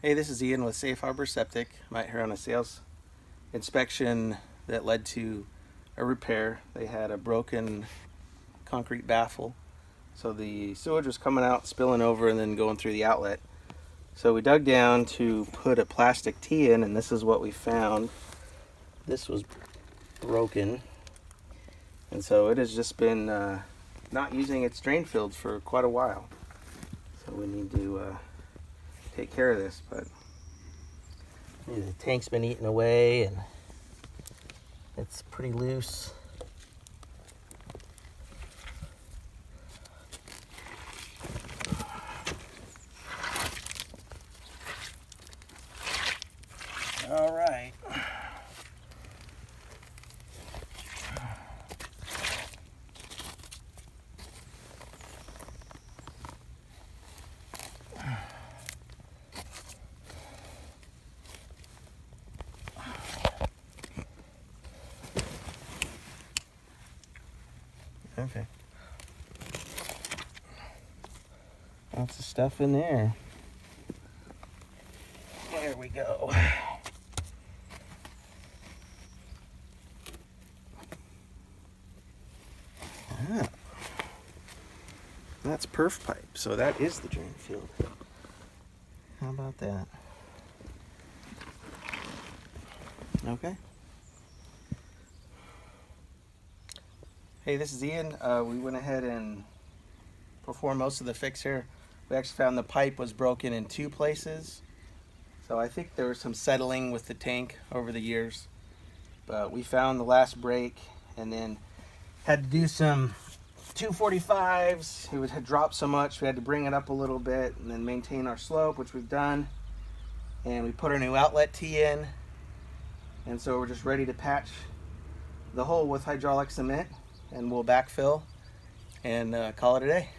Hey, this is Ian with Safe Harbor Septic. I'm out here on a sales inspection that led to a repair. They had a broken concrete baffle, so the sewage was coming out, spilling over, and then going through the outlet. So we dug down to put a plastic tee in, and this is what we found. This was broken, and so it has just been not using its drain field for quite a while. So we need to take care of this, but the tank's been eaten away and it's pretty loose. All right. Okay. Lots of stuff in there. There we go. Ah. That's perf pipe, so that is the drain field. How about that? Okay. Hey, this is Ian. We went ahead and performed most of the fix here. We actually found the pipe was broken in 2 places. So I think there was some settling with the tank over the years. But we found the last break and then had to do some 245s. It had dropped so much we had to bring it up a little bit and then maintain our slope, which we've done. And we put our new outlet tee in. And so we're just ready to patch the hole with hydraulic cement, and we'll backfill and call it a day.